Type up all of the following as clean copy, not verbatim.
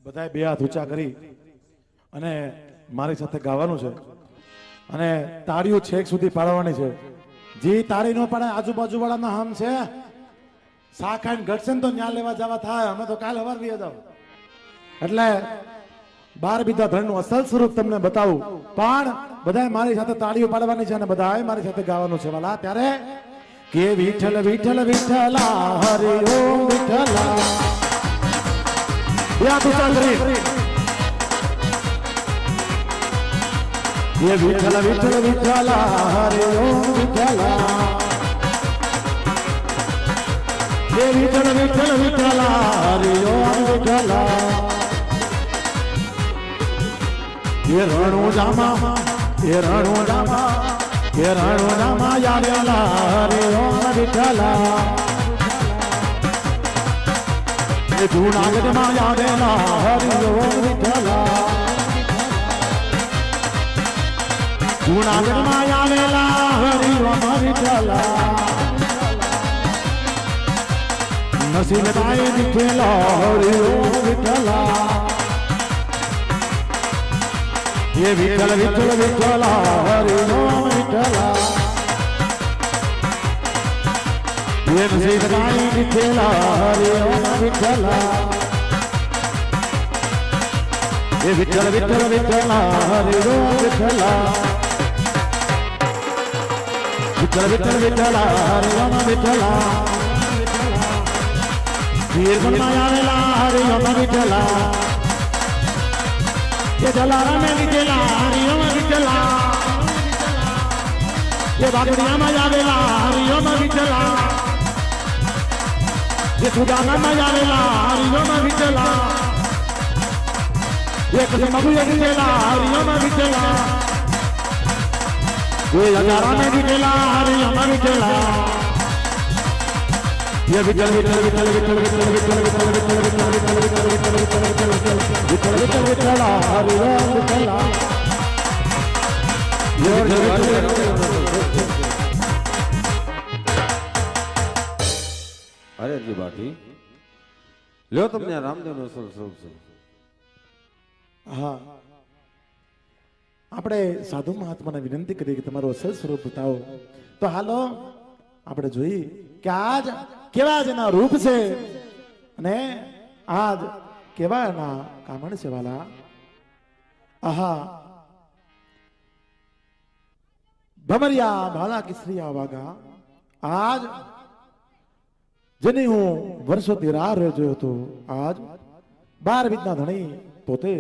બધાએ બે હાથ ઊંચા કરી અને મારી સાથે ગાવાનું છે અને તાળીઓ છેક સુધી પાડવાની છે. જે તાળી નો પાડે આજુબાજુ વાળાના હામ છે સા ખાઈને ઘટશે ને તો ન્યા લેવા જવા થાય. અમે તો કાલ હવાર વી જાવ એટલે 12 બીજા ધણનું અસલ સ્વરૂપ તમને બતાવું, પણ બધાએ મારી સાથે તાળીઓ પાડવાની છે અને બધાએ મારી સાથે ગાવાનું છે. વાલા ત્યારે કે વિઠ્ઠલ વિઠ્ઠલ વિઠ્ઠલા હરિ ઓમ વિઠ્ઠલા યા તુચા કરી ये विठ्ठल विठ्ठल विठ्ठला हरे ओम विठ्ठला ये विठ्ठल विठ्ठल विठ्ठला हरे ओम विठ्ठला ये रणो जामा यावेला हरे ओम विठ्ठला ये जूनागढ़ में यावेला हरे ओम विठ्ठला जूनागढ़ में आवेला हरि ओम विठ्ठला नसीब भाई दिखेला हरि ओम विठ्ठला ये विठ्ठल विठ्ठल विठ्ठला हरि ओम विठ्ठला ये नसीब भाई दिखेला हरि ओम विठ्ठला ये विठ्ठल विठ्ठल विठ्ठला हरि ओम विठ्ठला विठ्ठल विठ्ठल विठ्ठला हरि ओम विठ्ठला वीरगुण आवेला हरि ओम विठ्ठला ये जलाराम में विठ्ठला हरि ओम विठ्ठला ये बागड़िया में आवेला हरि ओम विठ्ठला ये सुदाना में आवेला हरि ओम विठ्ठला ये कसमगु विठ्ठला हरि ओम विठ्ठला ये हजारा में विठ्ठला हरि ओम विठ्ठला ये विठ्ठल विठ्ठल विठ्ठल विठ्ठल विठ्ठल विठ्ठल विठ्ठल विठ्ठल विठ्ठल विठ्ठल विठ्ठल विठ्ठल विठ्ठल विठ्ठला हरि ओम विठ्ठला ये अरे जी बाकी લ્યો તમને રામદેવનો સ્વરૂપ છે. હા, આપણે સાધુ મહાત્માને વિનંતી કરી કે તમારું અસલ સ્વરૂપ બતાવો. તો હાલો આપણે જોઈએ કે આજ કેવા જેના રૂપ છે અને આજ કેવા એના કામણ છે. વાલા આહા ભમરિયા ભાલા કિસરિયા વાગા આજ જેની હું વર્ષોથી રાહ જોયો હતો, આજ 12 વિધના ધણી પોતે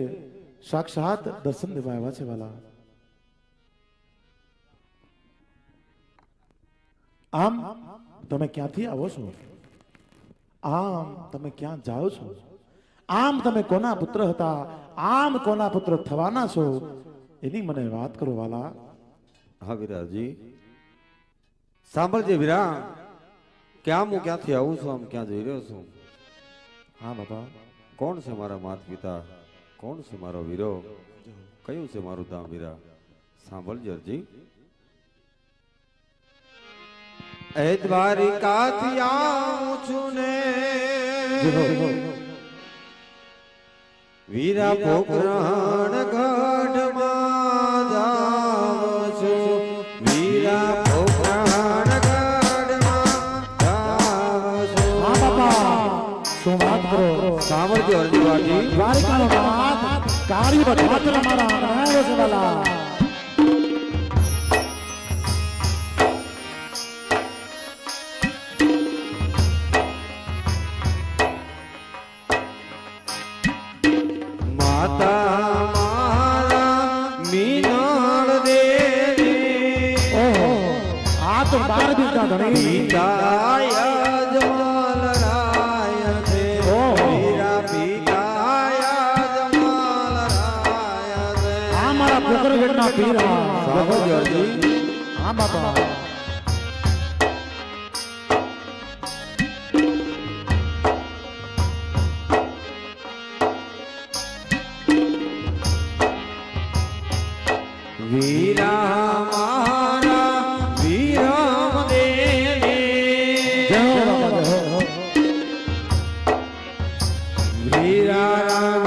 સાક્ષાત દર્શન દેવા આવ્યા છે. વાલા આમ તમે ક્યાંથી આવો છો? આમ તમે ક્યાં જાઓ છો? આમ તમે કોના પુત્ર હતા? આમ કોના પુત્ર થવાના છો? એની મને વાત કરો વાલા. હા વિરાજી, સાંભળજે વિરા, કે આમ હું ક્યાંથી આવું છું, આમ ક્યાં જઈ રહ્યો છું. હા બાપા, કોણ છે મારા માતા પિતા? કોણ છે મારો વીરો? કયું છે મારું ધામ? વીરા સાંભળજે અરજી. એ દ્વારિકાથી આવું છું ને વીરા પોકરણ ગઢમાં જાઉં છું. વીરા પોકરણ ગઢમાં જાઉં છું. હા બાપા, શું વાત કરો? સાંભળજો અરજી વાટી. દ્વારિકાનો વાત કાળી બધાત્ર મારા આવ્યો છે વાલા. હા બાપા, વીરા મારા વીરમ દેને વીરા રામ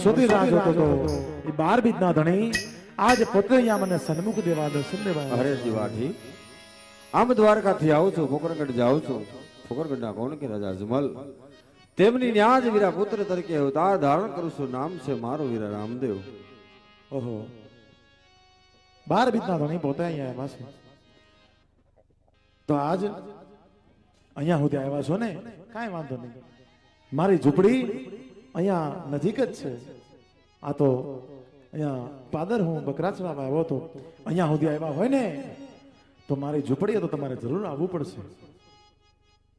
વર્ષોથી રાહ જોતો હતો એ 12 બીજના ધણી આજ પોતે અહીંયા મને સન્મુખ દેવા દર્શન દેવા અરે જીવાઠી આમ દ્વારકાથી આવું છું પોકરગઢ જાઉં છું પોકરગઢના કોણ કે રાજા અજમલ તેમની ન્યાજ વીરા પુત્ર તરીકે અવતાર ધારણ કરું છું નામ છે મારો વીરા રામદેવ ઓહો 12 બીજના ધણી પોતે અહીંયા આવ્યા છે તો આજ અહીંયા સુધી આવ્યા છો ને કાંઈ વાંધો નહીં મારી ઝૂંપડી અહીંયા નજીક જ છે આ તો અહીંયા પાદર હું બકરાચડા આવ્યો હતો અહીંયા સુધી આવ્યા હોય ને તો મારી ઝૂંપડી તો તમારે જરૂર આવવું પડશે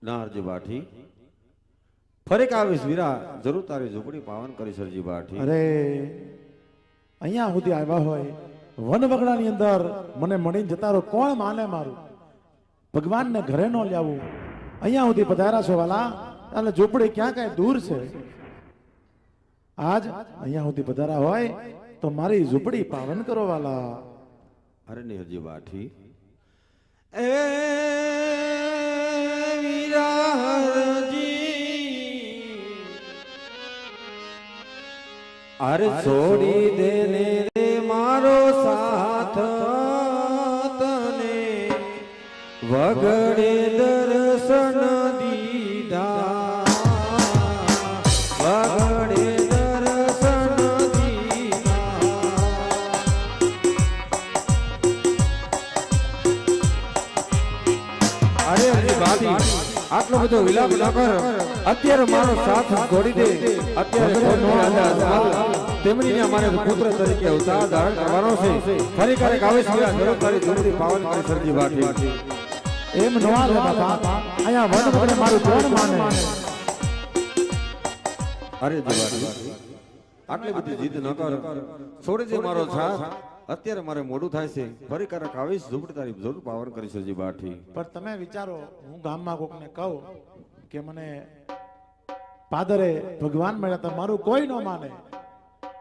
ના હરજી બાઠી ફરી આવીશ વીરા જરૂર તારી ઝૂંપડી પાવન કરીશ હરજી બાઠી અરે અહીંયા સુધી આવ્યા હોય વન વગડાની અંદર મને મળીને જતા રહો કોણ માને મારું ભગવાનને ઘરે ન લાવું અહીંયા સુધી પધાર્યા છો વાલા એટલે ઝૂંપડી ક્યાં કાંઈ દૂર છે આજ અહીંયા સુધી પધાર્યા હોય તો મારી ઝૂંપડી પાવન કરો વાલા અરે ને હરજી બાઠી એ વીરા હરજી અરે છોડી દે ને રે મારો સાથ તને વગડે દર્શન દીધા વગડે દર્શન દીધા અરે અરે બાબી આટલો બધો વિલાપ ન કર અત્યારે મારો સાથ છોડી દે અત્યારે તેમની ને અમારે પુત્ર તરીકે અવતાર ધારણ કરવાનો છે ફરી ક્યારેક આવે છે જરૂર તારી ઝૂંપડી પાવન કરી સરજી બાઠી એમ ન આવે બાપા અહીંયા વન વગડે મારું કોણ માને અરે જીવાઠી આટલી બધી જીદ ન કર છોડી દે મારો સાથ અત્યારે મારે મોડું થાય છે ફરી ક્યારેક આવીશ ઝૂંપડી તારી જરૂર પાવન કરી સરજી બાઠી પણ તમે વિચારો હું ગામમાં કોકને કહું કે મને પાદરે ભગવાન મળ્યા તો મારું કોઈ ન માને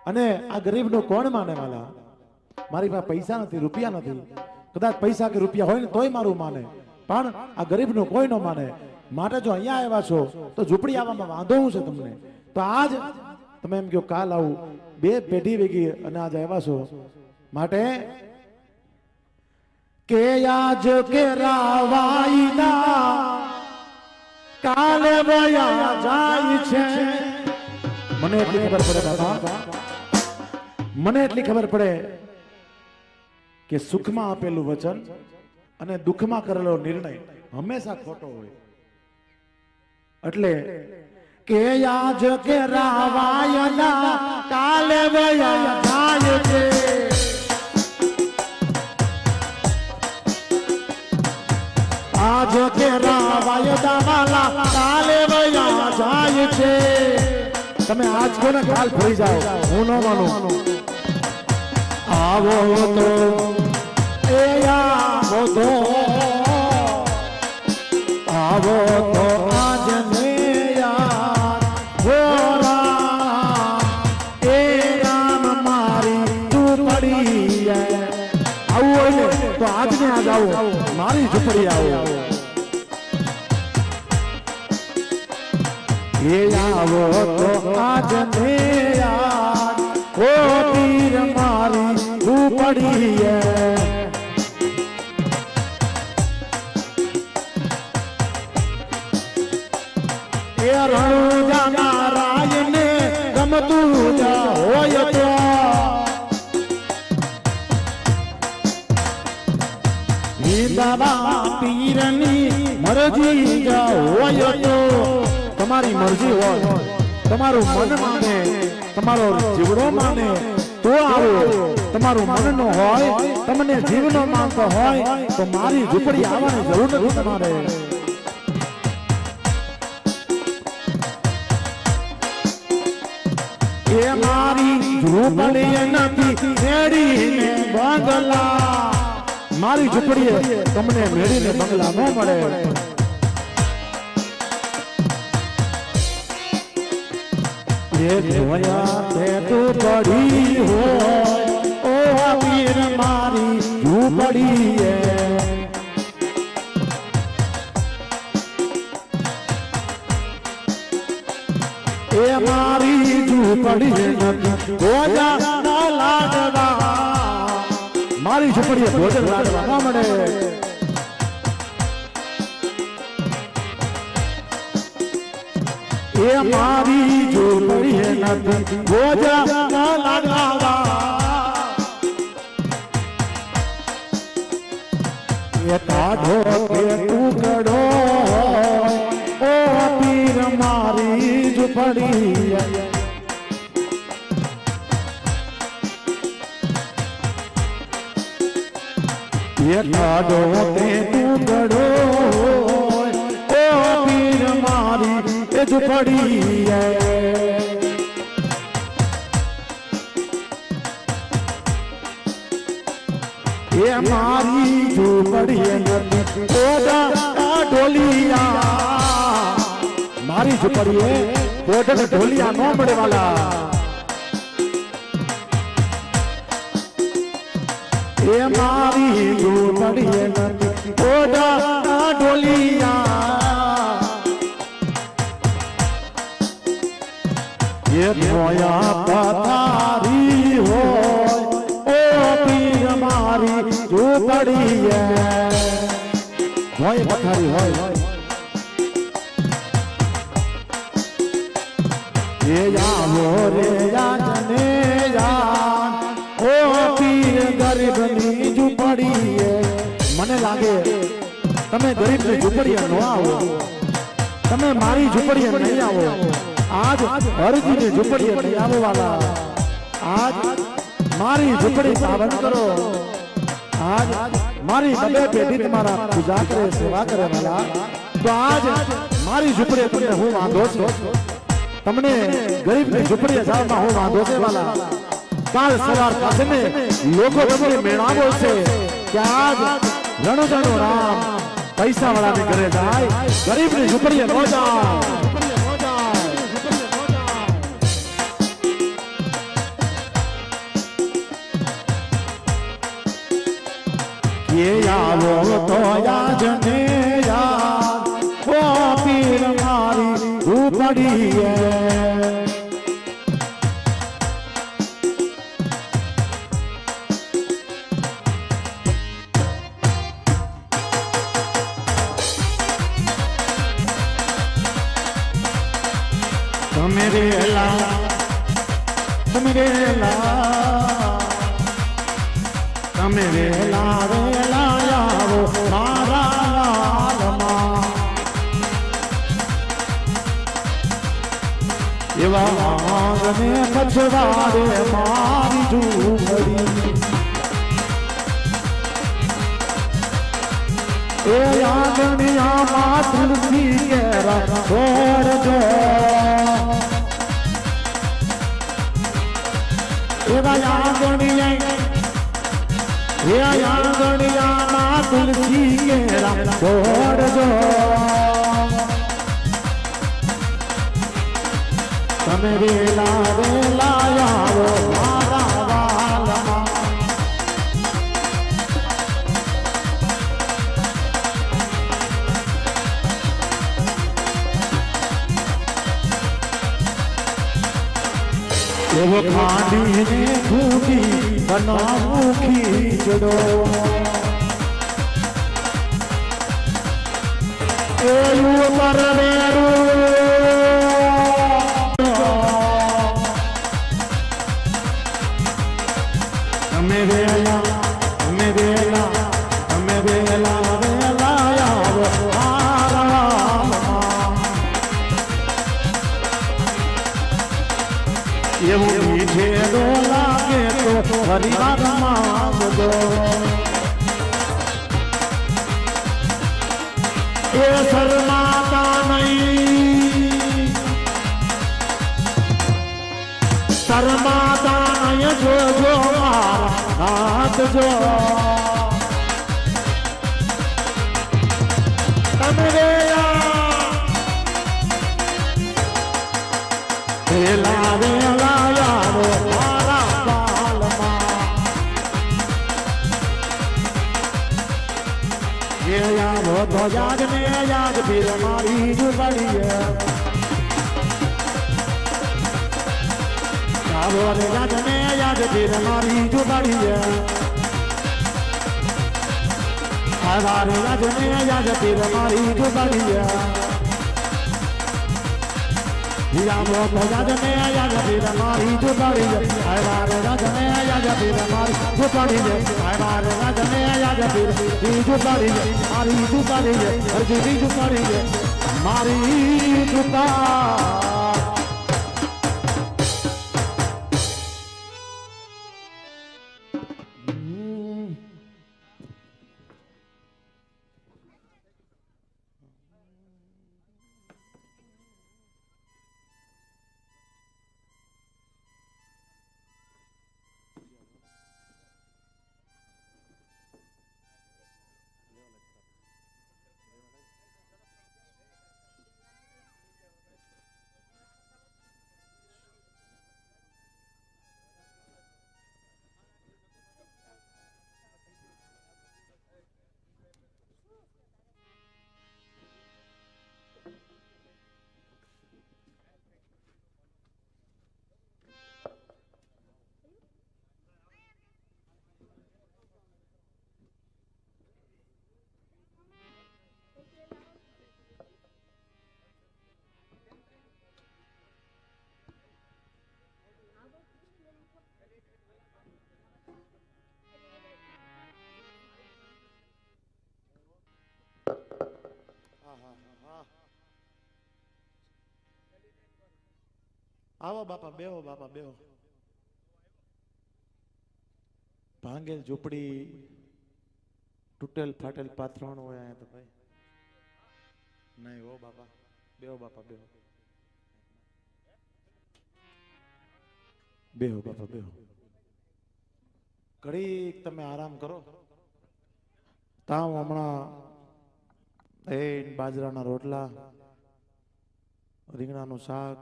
અને આ ગરીબનો કોણ માને વાલા મારી પાસે પૈસા નથી રૂપિયા નથી કદાચ પૈસા કે રૂપિયા હોય ને તોય મારું માને પણ આ ગરીબનો કોઈ ન માને માટે જો અહીંયા આવ્યા છો તો ઝૂંપડી આવવામાં વાંધો શું છે તમને તો આજ તમે એમ કહો કાલ આવું 2 પેઢી વેગી અને આજ આવ્યા છો માટે કે આજ કે રાવાઈના કાલે વયા જાય છે મને એટલી ખબર પડે બાબા મને એટલી ખબર પડે કે સુખમાં આપેલું વચન અને દુઃખમાં કરેલો નિર્ણય હંમેશા ખોટો હોય એટલે કે આજ કે રાવાયના કાલે વયા જાય છે આજ કે રાવાયના વાલા કાલે વયા જાય છે તમે આજ કોને કાલ ફરી જાઓ હું ન માનું આવો તો એ આવો તો આવો તો આજ ને યાર હો રામ એ રામ મારી ઝૂંપડી આવું હોય ને તો આજ ને આજ આવો મારી ઝૂંપડી આવો એ આવો તો આજ ને યાર ઓ પીર મારી ઝૂંપડી એ રણુજા નારાયણને ગમતું હોય તો બાબા પીરની મરજી હોય તો તમારી મરજી હોય તમારું મન માને તમારો જીવડો માને તો આવો તમારું મન નો હોય તમને જીવનો માનતો હોય તો મારી ઝૂંપડી આવવાની જરૂર નથી તમારે એ મારી ઝૂંપડી નથી મેળીને બંગલા મારી ઝૂંપડીએ તમને મેળીને બંગલા ન મળે એ જોયા તે તું પડી હોય ઓ પીર મારી ઝૂંપડીએ એ મારી ઝૂંપડી નથી ભોજા ના લાડવા મારી ઝૂંપડીએ ભોજન લાડવા ના મળે એ મારી ઝૂંપડીએ નથી ભોજા ના લાડવા એ કાઢો કે ટુકડો ઓ પીર મારી ઝૂંપડી એ કાઢો કે ટુકડો ઓ પીર મારી એ ઝૂંપડી એ મારી ઝૂંપડી નથી ઓડા ઢોલિયા મારી ઝૂંપડીએ ઓડા ઢોલિયા નો મળે વાલા એ મારી ઝૂંપડીએ નથી ઓડા ઢોલિયા એ મોયા પથારી હોય ઓ પીર મારી ઝૂંપડી હોય પથારી હોય એ આવો રે યાજને યાન ઓ પીર ગરીબની ઝૂંપડી મને લાગે તમે ગરીબની ઝૂંપડીએ ન આવો તમે મારી ઝૂંપડીએ નહીં આવો આજ હરજીની ઝૂંપડીએ નહીં આવો વાલા આજ મારી ઝૂંપડી પાવન કરો આજ મારી બબે પેઢી તમારા પૂજા કરે સેવા કરે વાલા તો આજ મારી ઝૂંપડીએ તમને હું વાંધો છે તમને ગરીબની ઝૂંપડીએ જવામાં હું વાંધો છે વાલા કાલ સવાર પાસે લોકો તમને મેળાવો છે કે આજ રણો રામ પૈસા વાળાને ઘરે જાય ગરીબની ઝૂંપડીએ ન જાય ये आવો तो याजने याद ओ पीर मारी ઝૂંપડી તમે રેલા તમે વેલા વેલા આવો મારા લાલમાં એવા આંગણે પછવાડે મારી ઝૂંપડી એ આંગણિયામાં તુલસી કેરા છોડજો એવા આંગણિયા ये आंगणिया ना तुलसी केरा छोड़जो તમે વેલા આવો મારા વાલમાં એવો ખાંડીને ખૂટી બનાવું ખીચડો એવું પરવેરું તમે વેલા આવો એવું મીઠેડો લાગે તો હરિવાર માંગજો એ શરમાતા નહીં જોજો મારા નાથ જો તમે વેલા યારો મારા બાલમાં એ યારો તો યાદ ને યાદ ફિર મારી ઝૂંપડીએ આવો રે યાદને યાદ ફિર મારી જુબાડી છે આવા રે યાદને યાદ ફિર મારી જુબાડી છે આવો રે યાદને યાદ ફિર મારી જુબાડી છે આવા રે યાદને યાદ ફિર મારી જુબાડી છે આવા રે યાદને યાદ ફિર જુબાડી છે મારી જુબાડી છે હરજી જુબાડી છે મારી જુબાડી આવો બાપા બેહો બાપા બેહો ભાંગેલ ઝૂંપડી તૂટેલ ફાટેલ પાથરણ હોય અહીંયા તો ભાઈ નહીં હો બાપા બેહો બાપા બેહો બેહો બાપા બેહો ઘડીક તમે આરામ કરો તાવ હમણાં એ બાજરાના રોટલા રીંગણાનું શાક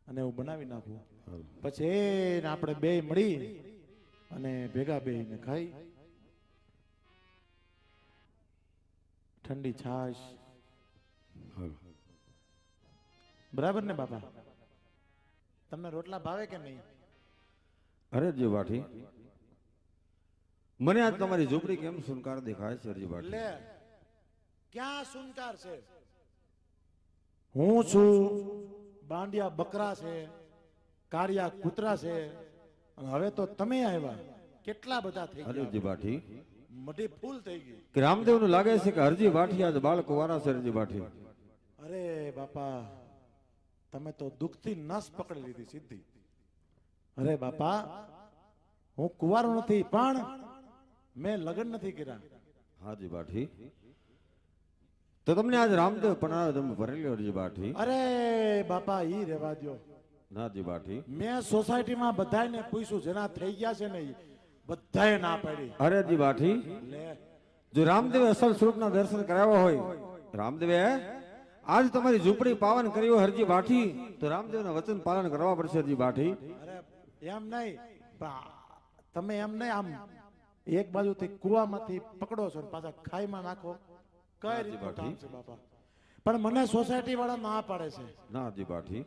અને હું બનાવી નાખું પછી આપણે બે મળી અને ભેગા બેહીને ખાઈ ઠંડી છાશ બરાબર ને બાપા તમને રોટલા ભાવે કે નહીં અરે જી બાઠી મને આજ તમારી ઝૂંપડી કેમ સુનકાર દેખાય છે અરજી બાઠી લે ક્યાં સુનકાર છે હું છું બાંડિયા બકરા છે કાળિયા કૂતરા છે અને હવે તો તમે આવ્યા કેટલા બધા થઈ ગયા અરજી બાઠી મઢી ફૂલ થઈ ગઈ કે રામદેવ નું લાગે છે કે હરજી બાઠી આજ બાળકો વાળા છે અરજી બાઠી અરે બાપા તમે તો દુઃખથી નસ પકડી લીધી સીધી અરે બાપા હું કુંવારો નથી પણ મેં લગ્ન નથી કર્યા હાજી બાઠી તો તમને આજ રામદેવ પણ તમે ભરેલી અરજી બાઠી અરે બાપા ઈ રેવા દો નાજી બાઠી મેં સોસાયટીમાં બધાને પૂછ્યું જેના થઈ ગયા છે ને બધાએ ના પાડી અરે જી બાઠી લે જો રામદેવે અસલ સ્વરૂપના દર્શન કરાવ્યા હોય રામદેવે આજ તમારી ઝૂંપડી પાવન કરી હોય હરજી બાઠી તો રામદેવના વચન પાલન કરવા પડશે હરજી બાઠી અરે એમ નહીં તમે એમ નહીં આમ એક બાજુથી કુવામાંથી પકડો છો ને પાછા ખાઈમાં નાખો કઈ રીતનું કામ છે બાપા પણ મને સોસાયટી વાળા ના પાડે છે ના હરજી બાઠી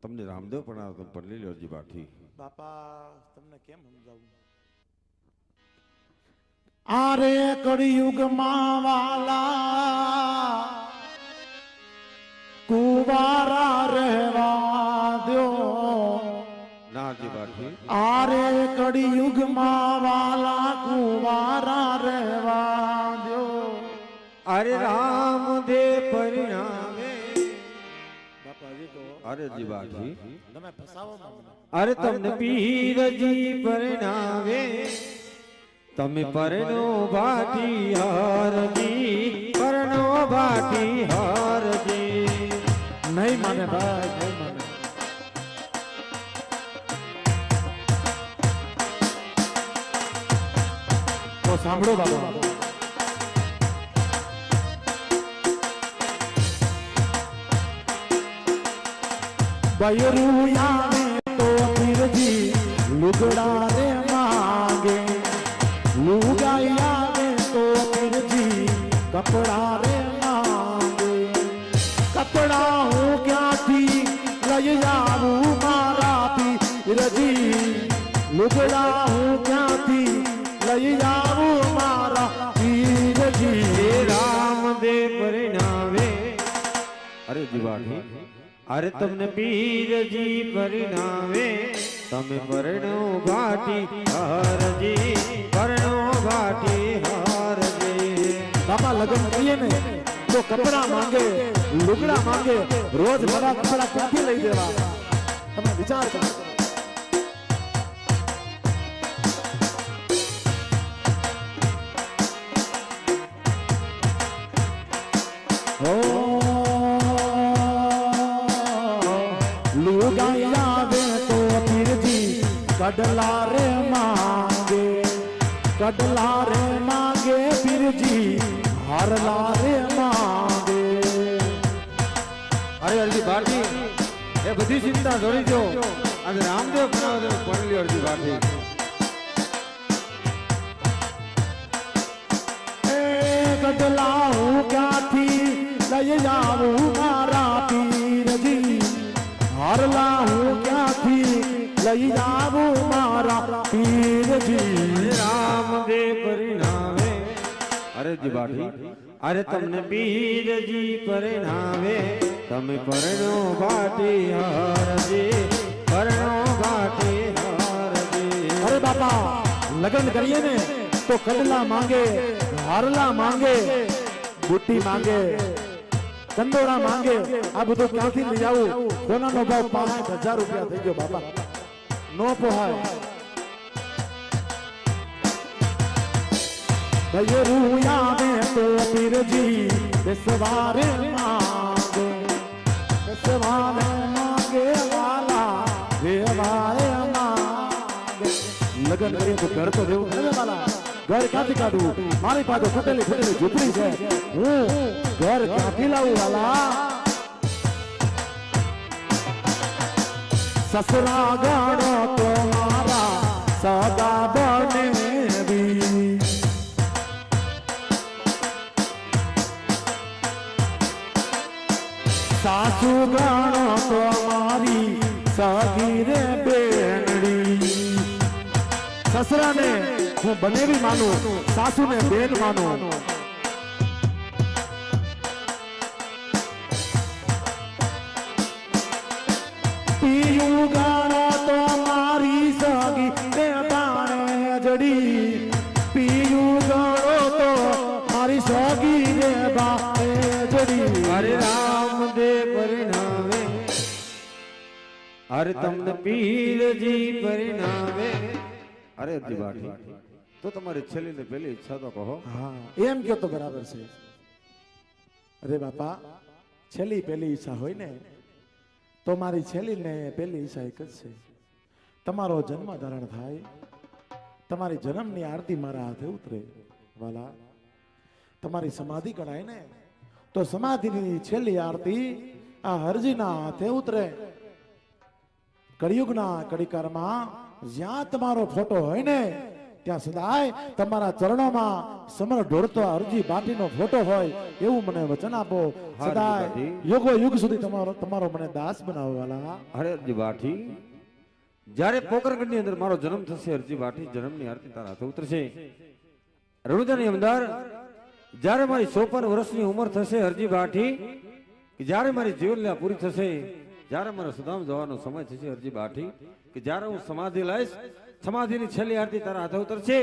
તમને રામદેવ પણ પડેલી હરજી બાઠી બાપા તમને કેમ સમજાવું આરે કળિયુગમાં વાલા કુવારા રહેવા દો ના હરજી બાઠી આરે કળિયુગમાં વાલા કુવારા રહેવા દો અરે રામદેવ પરિણામે બાપાજી તો અરે જી બાઠી તમે ફસાવો મને અરે તમને પીરજી પરણાવે તમે પરણો ભાટી હારજી પરણો ભાટી હારજી નહીં માને ભાઈ નહીં માને તો સાંભળો બાબા બયરું આવે તો પીરજી લુગડા રે માગે લુગાઈ આવે તો પીરજી કપડા રે માગે કપડા હું ક્યાંથી લઈ આવું મારા લુગડા હું ક્યાંથી લઈ આવું મારા પીરજી રામદેવ પરિણાવે અરે જીવાઠી અરે તમને પીરજી પરિણાવે તમે પરણો ઘાટી હરજી પરણો ઘાટી હરજી બાપા લગ્ન કરીએ ને તો કપડા માંગે લુગડા માંગે રોજ નવા કપડા ક્યાંથી લઈ દેવા તમે વિચાર કરો કડલા રે માંગે પીરજી હારલા રે માંગે અરે અરજી ભારતી એ બધી ચિંતા છોડી દો અને રામદેવ બનાવે પડેલી અરજી ભારતી એ કડલા હું ક્યાંથી લઈ આવું મારા પીરજી હારલા હું ક્યાંથી લઈ આવું મારા પીરજી રામદેવ પરિણાવે અરે જીવાઠી અરે તમને પીરજી પરિણાવે તમે પરણો ઘાટી હરજી પરણો ઘાટી હરજી અરે બાપા લગ્ન કરીએ ને તો કડલા માંગે હારલા માંગે બુટ્ટી માંગે કંદોરા માંગે આ બધું ક્યાંથી લઈ આવું સોનાનો ભાવ 5,000 રૂપિયા થઈ ગયો બાપા નો પોહાય ભયરું આવે તો પીરજી બેસવારે માંગે વાલા વેવારે માંગે લગન કરીએ તો ઘર તો દેવું ને વાલા ઘર ક્યાંથી કાઢવું મારી પાસે ફૂટેલી ઝૂંપડી છે હું ઘર ક્યાંથી લાવું વાલા સસરા ગણો તો મારા સગા બનેવી સાસુ ગણો તો મારી સગી રે બેનડી સસરાને હું બનેવી માનું સાસુને બેન માનું પીયું ગાણો તો મારી સગી રે બાણે જડી પીયું ગાણો તો મારી સગી રે બાણે જડી અરે રામદેવ પરિણાવે અરે તમને પીરજી પરિણાવે અરે જીવાઠી તો તમારી છેલ્લી ને પહેલી ઈચ્છા તો કહો હા એમ કયો તો બરાબર છે અરે બાપા છેલ્લી પહેલી ઈચ્છા હોય ને તો મારી છેલ્લી ને પહેલી ઈચ્છા એક જ છે તમારો જન્મ ધારણ થાય તમારી જન્મની આરતી મારા હાથે ઉતરે વાલા તમારી સમાધિ કરાય ને તો સમાધિની છેલ્લી આરતી આ હરજીના હાથે ઉતરે કળિયુગના કડીકારમાં જ્યાં તમારો ફોટો હોય ને ત્યાં સદાય તમારા ચરણોમાં સમર ઢોળતો હરજી બાટીનો ફોટો હોય એવું મને વચન આપો સદાય યુગો યુગ સુધી તમારો મને દાસ બનાવો વાલા અરે જીવાઠી જ્યારે પોકરગઢની અંદર મારો જન્મ થશે અરજી વાઠી જન્મની આરતી તારા હાથે ઉતરશે રણુજાની અંદર જ્યારે મારી 54 વર્ષની ઉંમર થશે અરજી વાઠી કે જ્યારે મારી જીવનલીલા પૂરી થશે જ્યારે મારે સુદામ જવાનો સમય થશે અરજી વાઠી કે જ્યારે હું સમાધિ લઈશ સમાધિની છેલ્લી આરતી તારા હાથે ઉતરશે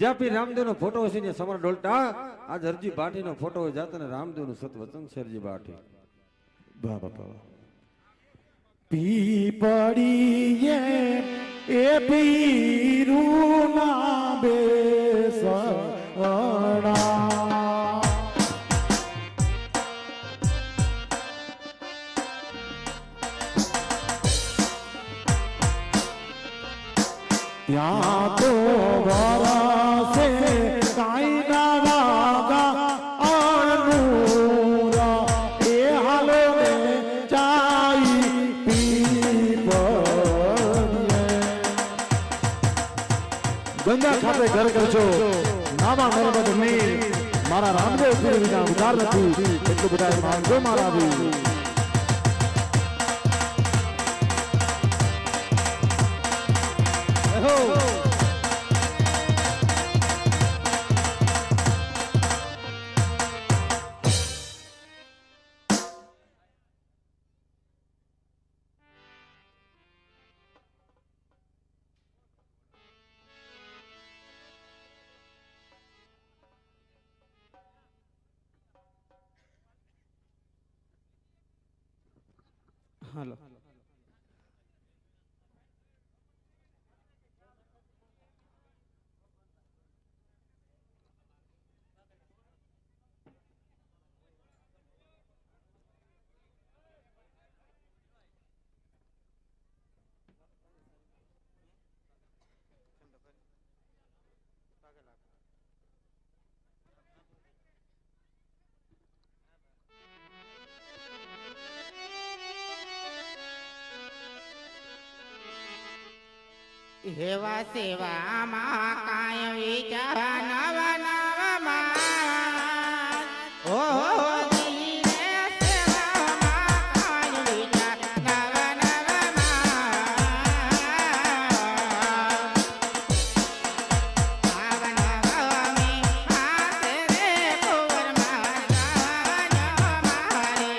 જ્યાં પી રામદેવનો ફોટો હશે ને સમર ડોલટા આજ અરજી વાઠીનો ફોટો હોય જાતને રામદેવનું સતવચન છે અરજી વાઠી વાહ બાપા પીપડીએ એ પીરું ના બેસણા ત્યાં તો વરસે કાઈ ના વાગા અણુરા એ હાલો ને ચાઈ પીપડીએ ગંગા ખાતે ઘર કરજો નામા નર્મદ નીર મારા રામદેવ પીર વિના ઉધાર નથી એટલું બધા માંગો મારા વીર હો હાલો હેવા સેવામાં કાય વિચાર નવ નવમાં ઓ ધીરે સેવામાં કાય વિચાર નવ નવમાં નવમે હાથે રે કુંવર મારા મારે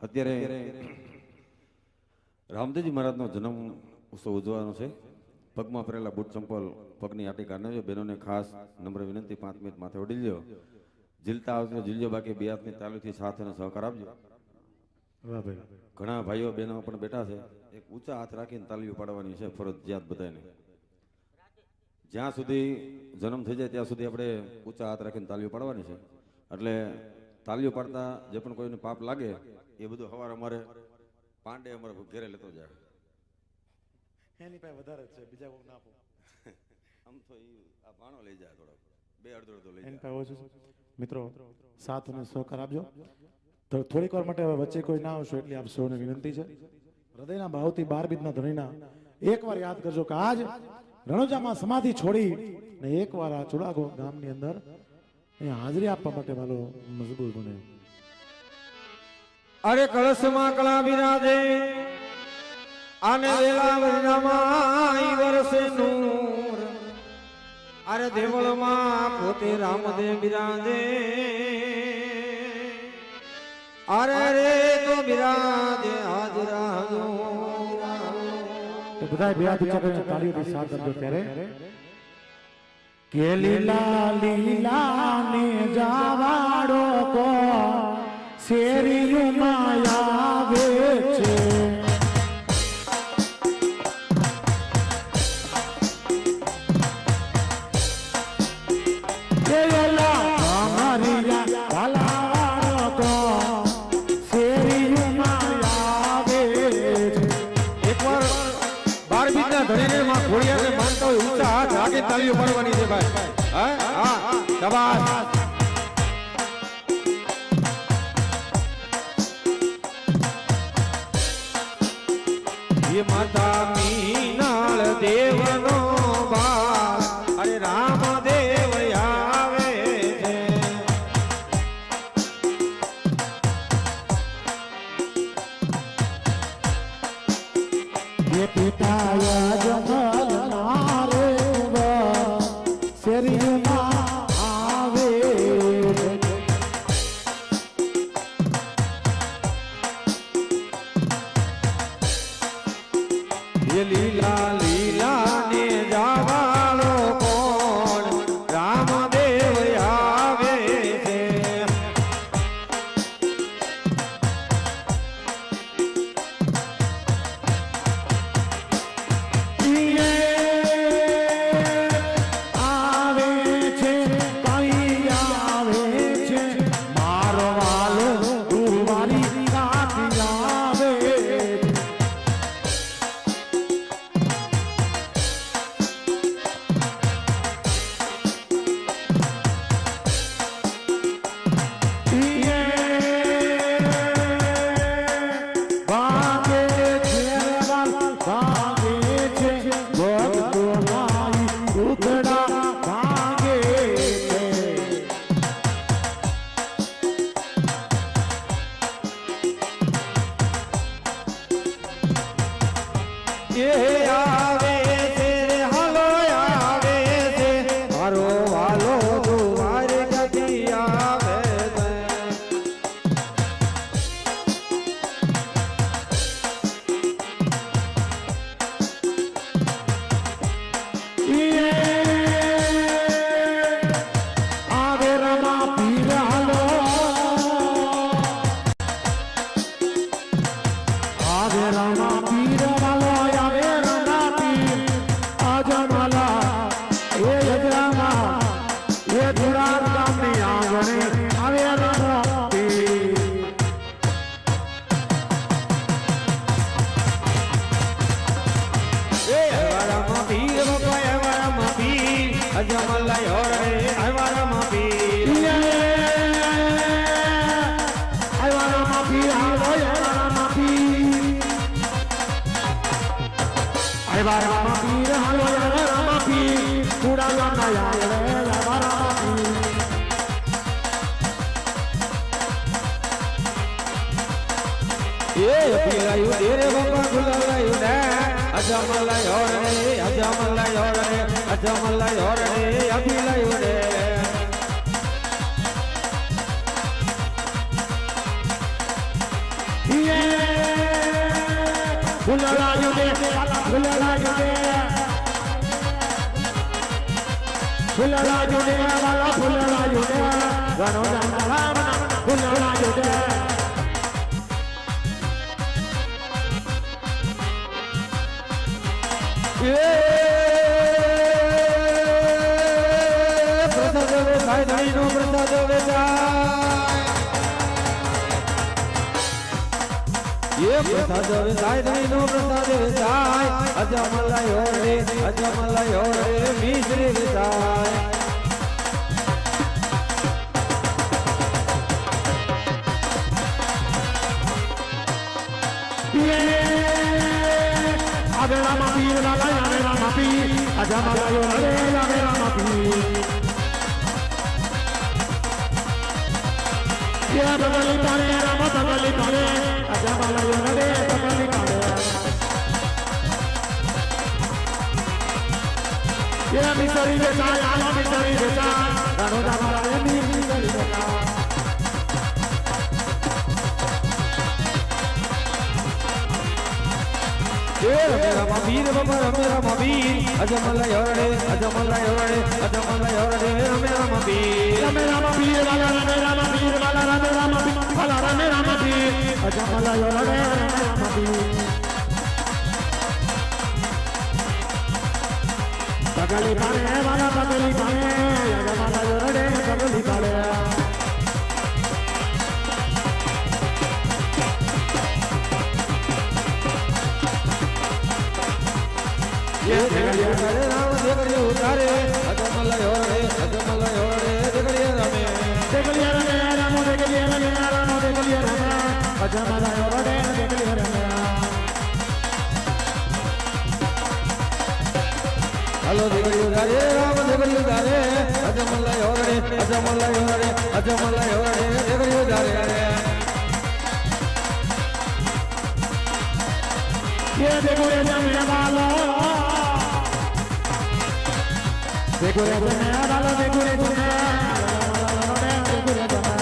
અત્યારે રામદેવજી મહારાજનો જન્મ ઉત્સવ ઉજવવાનો છે. પગમાં પહેરેલા બૂટ ચંપલ પગની આટી કાઢજો. બહેનોને ખાસ નમ્ર વિનંતી, 5 મિનિટ માથે ઓડી લ્યો. ઝીલતા આવજો ઝીલજો, બાકી બે હાથની તાલીથી સાથ અને સહકાર આપજો. વાહ ભાઈ. ઘણા ભાઈઓ બહેનો પણ બેઠા છે. એક ઊંચા હાથ રાખીને તાલીઓ પાડવાની છે ફરજિયાત બધાને. જ્યાં સુધી જન્મ થઈ જાય ત્યાં સુધી આપણે ઊંચા હાથ રાખીને તાલીઓ પાડવાની છે. એટલે તાલીઓ પાડતા જે પણ કોઈને પાપ લાગે એ બધું સવારે અમારે પાંડે અમારે ઘેરે લેતો જાય. એની પાસે વધારે જ છે, બીજા કોઈ ના આપો. આમ તો આ ભાણો લઈ જાય થોડો, બે અડધો લઈ એની જાય. પાસે ઓછું છે. મિત્રો સાથ અને સહકાર આપજો. તો થોડીક વાર માટે હવે વચ્ચે કોઈ ના આવશો એટલી આપ સૌને વિનંતી છે. હૃદયના ભાવથી 12 બીજના ધણીના એકવાર યાદ કરજો કે આજ રણોજામાં સમાધિ છોડી ને એકવાર આ ચુડાગો ગામની અંદર અહીંયા હાજરી આપવા માટે મારો મજબૂર બન્યો. અરે કળશમાં કળા બિરાજે આને વેલા વરનામાં ઈ વરસે નૂર. અરે દેવળમાં પોતે રામદેવ બિરાજે અરે રે તો બિરાજે હાજરા તો બધા ભેગા ઊંચા કરીને તાળીઓથી સાથ આપજો. ત્યારે કે લીલા લીલા ને જાવાડો કો શેરીમાં આવે છે. કે લીલા અમારીયા ભાલાવાડો કો શેરીમાં આવે છે. એકવાર 12 બીજના ધણીને માં ઘોડિયાને માનતા હોય ઊંચા હાથ રાખી તાળીઓ પાડવાની છે ભાઈ. હા હા શાબાશ. ये माता मीनाल देवनो बाल अरे राम देव आवे छे. ये पिताया जमल नारे शरीरमा આવે. ये लीला लीला ने जावालो कोण राम देव आवे छे. આવે છે કઈ આવે છે મારો વાલો ગુરુવારી કાઢી આવે. ભાગે છે ભાગે છે ભક્તો માઈ ઉઘડા ભાગે છે. ये आवे छे रे हालो आवे छे मारो वालो दुआर गदी आवे छे. આવે રમા પીર હાલો આવે રમા પીર વાલો આવે રમા પીર અજમલા એ યજ્ઞમાં એ ધુરાર ગામની આંગણે આવે રમા પીર. ए हवारा पीर बाबा हवारा पीर अजमला योरे हवारा पीर. આવ્યા રમા પીર હાલો રમા પીર આવ્યા રમા પીર હાલો રમા પીર કુડા ગામના યાર રમા પીર. ये पीरायु तेरे बाबा गुलालायु ने अजमला योरे अजमला योरे अजमला योरे अभिलायु ने. ફૂલડાયું દે ફૂલડાયું દે ફૂલડાયું દે વાલા ફૂલડાયું દે ગણો રામ ફૂલડાયું દે. प्रसाद वेचाय धણીનો પ્રસાદ વેચાય. ये प्रसाद वेचाय धણીનો પ્રસાદ વેચાય અજમલા યોરે મિશ્રી વેચાય. આવે રામા પીર વાલા આવે રામા પીર અજમલાયો રે રામે રામ પીર ये बगली तारे राम बगली तारे अजमलायो रे बगली तारे ये मिसरी बेटा आला मिसरी बेटा रानो दामारा ये मिसरी बेटा રામ વીર બાબા રામ વીર અજમલાયો રે અજમલાયો રે અજમલાયો રે રામ વીર રામે રામ પીર વાલા રામે રામ પીર વાલા રામે રામ પીર વાલા રામે રામ પીર અજમલાયો રે રામ પીર બગલી તારે વાલા બગલી તારે અજમલાયો રે બગલી તારે ये देगड़िया करे राम देगड़िया उतारे अजमलायो रे अजमलायो रे देगड़िया रामे देगलिया रे राम देगलिया रे राम देगलिया रे अजमलायो रे देगलिया रे हेलो देगड़िया उतारे राम देगड़िया उतारे अजमलायो रे अजमलायो रे अजमलायो रे देगड़िया उतारे ये देखो रे जमे वाला देखो रे जमे वाला देखो रे जमे देखो रे जमे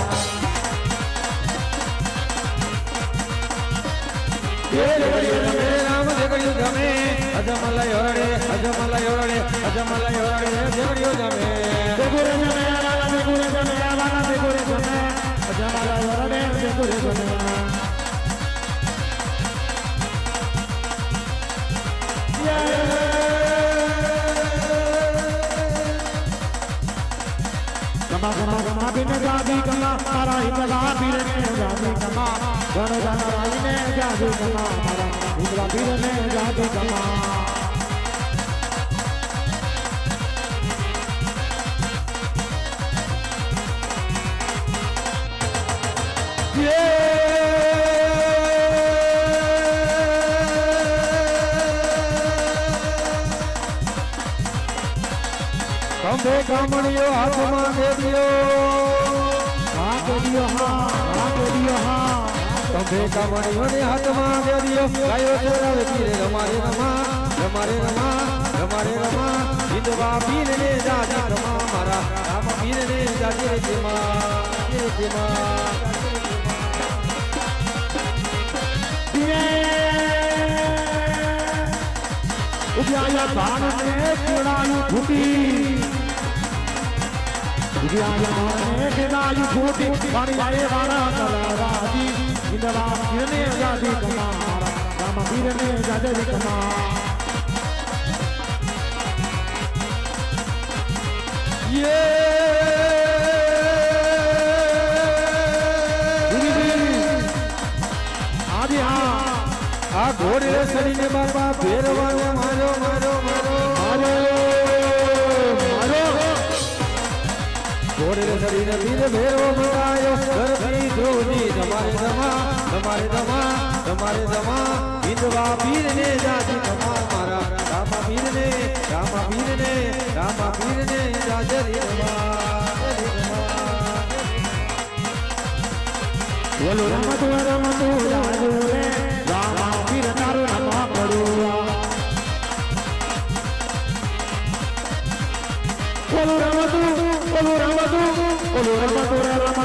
ये देगड़िया रामे राम देगड़िया गमे अजमलायो रे अजमलायो रे अजमलायो रे देगड़िया गमे देखो रे जमे वाला देखो रे जमे वाला देखो रे जमे अजमलायो रे देखो रे जमे कमा कमा कमा बिन जादी कमा मारा हिंदला पीर ने जादी कमा गण जानाई ने जादी कमा मारा हिंदला पीर ने जादी कमा कंबे कामणियो हाथ में दे दियो हाथ दियो हाँ कंबे कामणियो ने हाथ में दे दियो गायो चरावे पीरे रमारे रमा रमारे रमा रमारे रमा हिंदवा पीर ने जाजी रमा मारा राम पीर ने जाजी रे जेमा ये जेमा उद्याया बाण ने किड़ायु फूटी उद्याया बाण ने किड़ायु फूटी पानी आए वाला कलाराजी इंद्रा पीर ने जादी कमा राम पीर ने जादी कमा ये आदि हाँ आ घोड़े सड़ी ने बाबा फेरवा मारो मारो मारो मारो मारो घोड़े सड़ी ने वीर फेरवा मरायो धरती द्रोही तुम्हारे दमा तुम्हारे दमा तुम्हारे दमा हिंदवा पीर ने जाति कमा मारा रामा पीर ने जाजरी दमा बोलो राम तू जादू रे रामा पीर तारो रमा करो बोलो राम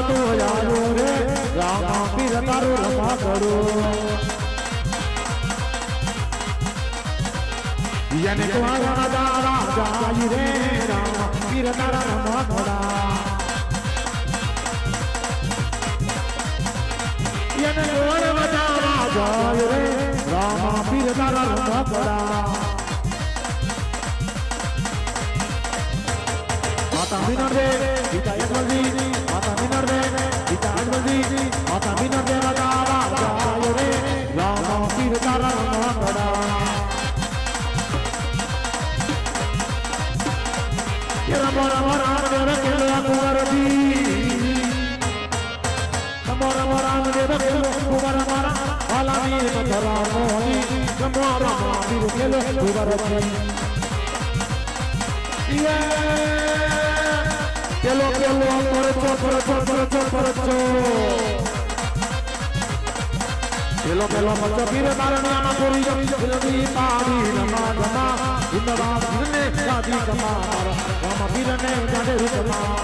तू जादू रे रामा पीर तारो रमा करो याने को राजा जाई रे रामा पीर तारा रमा करा याने गोर बजावा जाय रे रामा पीर तारा रमा करा माता मिनर दे पिता यजमली माता मिनर दे पिता यजमली माता मिनर दे बजावा जाय रे रामा पीर तारा रमा करा ये राम राम राम देव केला कुंवर जी कुमार मारा वाला मीर पथरा मोही कमोरा मीर केलो कुमार जी પેલો મચ્છો પીરે બારણિયામાં પૂરી જલ્દી પાડી રમા રમા ઇન્દવા પીરને ગાદી કમા રામા પીરને ગાડે રૂકમા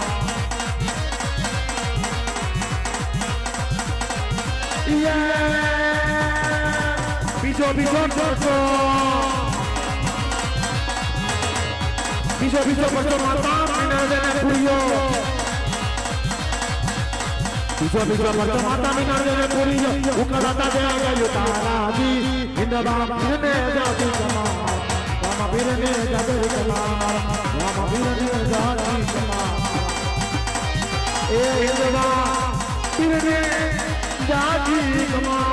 બીજો પડતો માતા મીનાદેને પૂર્યો બીજો પડતો માતા મીનાદેને પૂર્યો ઉકળાતા દે ગયો તારાજી ઇન્દવા પીરને ગાદી કમા રામા પીરને ગાડે રૂકમા રામા પીરને ગાદી કમા એ ઇન્દવા પીરને ગાદી કમા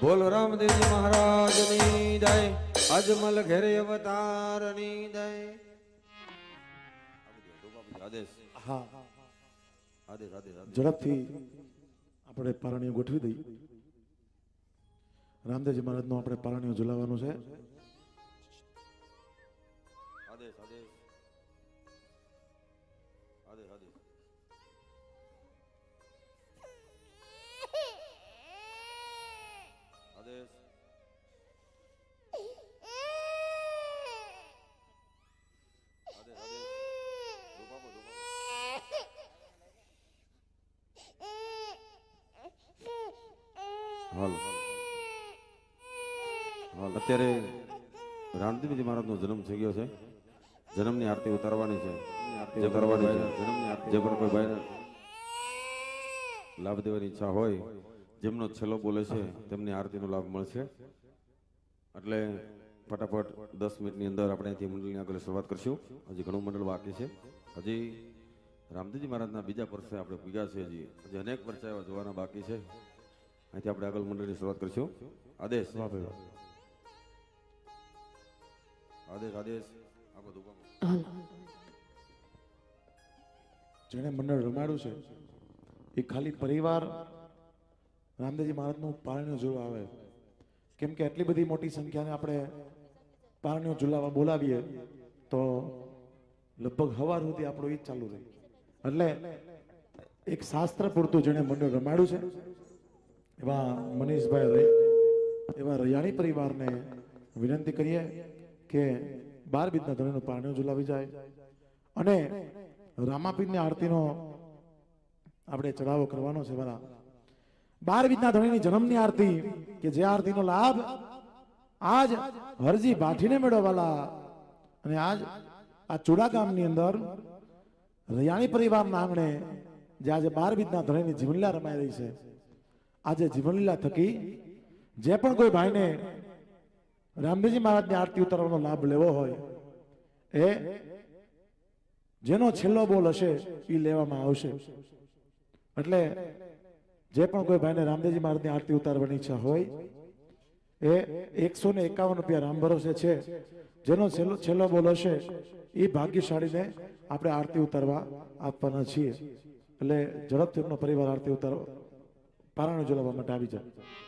બોલ રામદેવજી મહારાજની જય અજમલ ઘેરે અવતારની જય આદેશ હા આદેશ આદેશ ઝડપથી આપણે પારણીઓ ગોઠવી દઈ રામદેવજી મહારાજનો આપણે પારણીઓ ઝુલાવવાનું છે આદેશ આદેશ આદેશ આદેશ આદેશ હાલ હાલ અત્યારે રામદેવજી મહારાજનો જન્મ થઈ ગયો છે જન્મની આરતી ઉતારવાની છે જે કરવાની છે જન્મની આરતી જે પણ કોઈ ભાઈને લાભ દેવાની ઈચ્છા હોય જેમનો છેલ્લો બોલે છે તેમની આરતીનો લાભ મળશે એટલે ફટાફટ 10 મિનિટની અંદર આપણે અહીંથી મંડળની આગળ શરૂઆત કરશું હજી ઘણું મંડળ બાકી છે હજી રામદેવજી મહારાજના બીજા વર્ષે આપણે પૂગ્યા છે હજી અનેક વર્ષે એવા જોવાના બાકી છે અહીંથી આપણે આગળ મંડળની શરૂઆત કરશું આદેશ આદેશ આદેશ આ બધું જેણે મંડળ રમાડ્યું છે એ ખાલી પરિવાર રામદેવજી મહારાજનું પારણીઓ ઝુલાવ આવે કેમ કે એટલી બધી મોટી સંખ્યાને આપણે પારણીઓ ઝુલાવવા બોલાવીએ તો લગભગ સવાર સુધી આપણું ઈ જ ચાલુ રહે એટલે એક શાસ્ત્ર પૂરતું જેણે મંડળ રમાડ્યું છે એવા મનીષભાઈ એવા રૈયાણી પરિવારને વિનંતી કરીએ કે 12 બીજના ધણીનું પારણીઓ ઝુલાવી જાય અને રામાપીરની આરતીનો આપણે ચડાવો કરવાનો છે વાલા 12 બીજના ધણીની જન્મની આરતી કે જે આરતીનો લાભ આજ હરજી બાઠીને મેળવવાલા અને આજ આ ચુડા ગામની અંદર રૈયાણી પરિવારના આંગણે જે આજે 12 બીજના ધણીની જીવનલીલા રમાઈ રહી છે આજે જીવનલીલા થકી જે પણ કોઈ ભાઈને રામદેવજી મહારાજની આરતી ઉતારવાનો લાભ લેવો હોય એ જેનો છેલ્લો બોલ હશે એ લેવામાં આવશે એટલે જે પણ કોઈ ભાઈને રામદેવજી મહારાજની આરતી ઉતારવાની ઈચ્છા હોય એ 151 રૂપિયા રામ ભરોસે છે જેનો છેલ્લો બોલ હશે એ ભાગ્યશાળીને આપણે આરતી ઉતારવા આપવાના છીએ એટલે ઝડપથી એમનો પરિવાર આરતી ઉતારવા પારણું ઝુલાવવા માટે આવી જાય